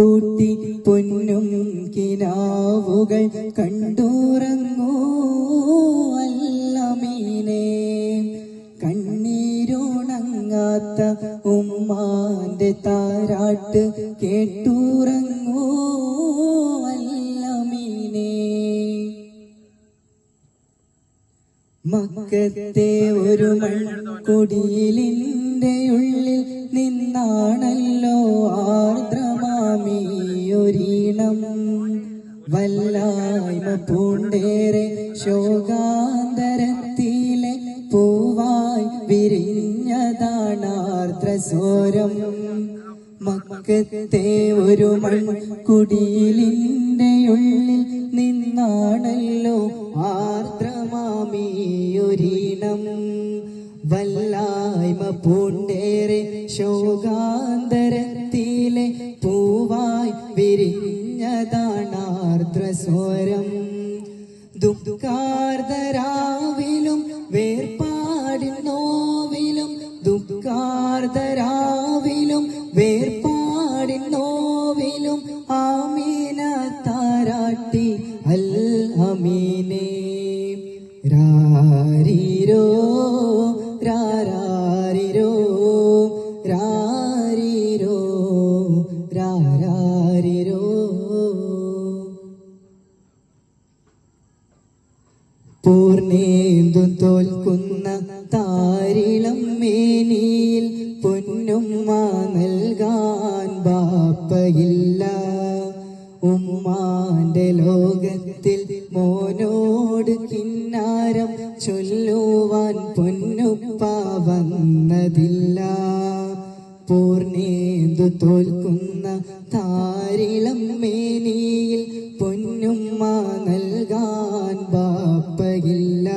പൂട്ടി പൊന്നും കിനാവുകൾ കണ്ടുറങ്ങൂ അല്ലമീനെ. കണ്ണീരുണങ്ങാത്ത ഉമ്മാന്റെ താരാട്ട് കേട്ടുറങ്ങൂ അല്ലമീനെ. മക്കത്തെ ഒരു മൺകുടിലിന്റെ ഉള്ളിൽ നിന്നാണല്ലോ ആർദ്രമാമിയൊരീണം. വല്ലായ്മ പൂണ്ടേറെ ശോകാന്തരത്തിലെ പൂവായി വിരിഞ്ഞതാണാർദ്രസ്വരം. മക്കത്തെ ഒരു മൺകുടിലിന്റെ ഉള്ളിൽ നിന്നാണല്ലോ ആർദ്രമാമിയൊരീണം. വല്ലായ്മ പൂണ്ടേറെ ശോകാന്തരത്തിലെ പൂവായി വിരിഞ്ഞതാണാർദ്രസ്വരം. ദുഃഖാർദ്ധരാവിലും വേർപാടിൻ നോവിലും, ദുഃഖാർദ്ധരാവിലും വേർപാടിൻ നോവിലും ആമീന താരാട്ടി അൽ അമീനെ. രാരിരോ രാരാരിരോ രാരിരോ രാരാരിരോ. പൂർണ്ണേന്ദു തോൽക്കുന്ന താരിളം മേനിയിൽ പൊന്നുമ്മ നൽകാൻ ബാപ്പയില്ല. ഉമ്മാന്റെ ലോകത്തിൽ മോനോട് കിന്നാരം ചൊല്ലുവാൻ പൊന്നുപ്പ വന്നതില്ല. പൂർണ്ണേന്ദു തോൽക്കുന്ന താരിളം മേനിയിൽ പൊന്നുമ്മ നൽകാൻ ബാപ്പയില്ല.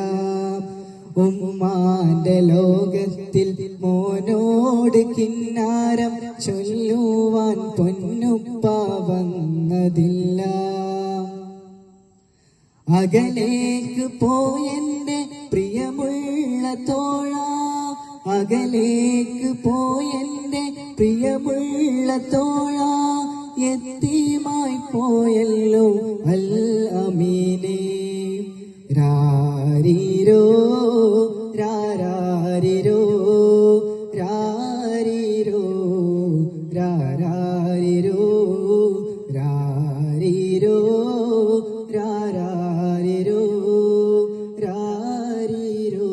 ഉമ്മാന്റെ ലോകത്തിൽ മോനോട് കിന്നാരം ചൊല്ലുവാൻ പൊന്നുപ്പ വന്നതില്ല. അകലേക്ക് പോയെന്റെ പ്രിയമുള്ള തോഴ, അകലേക്ക് പോയെന്റെ പ്രിയമുള്ള തോഴ, യതീമായി പോയല്ലോ അൽ അമീനെ. രാരിരോ രാരാരിരോ രാരിരോ രാരാരിരോ രാരിരോ രാരാരിരോ രാരിരോ.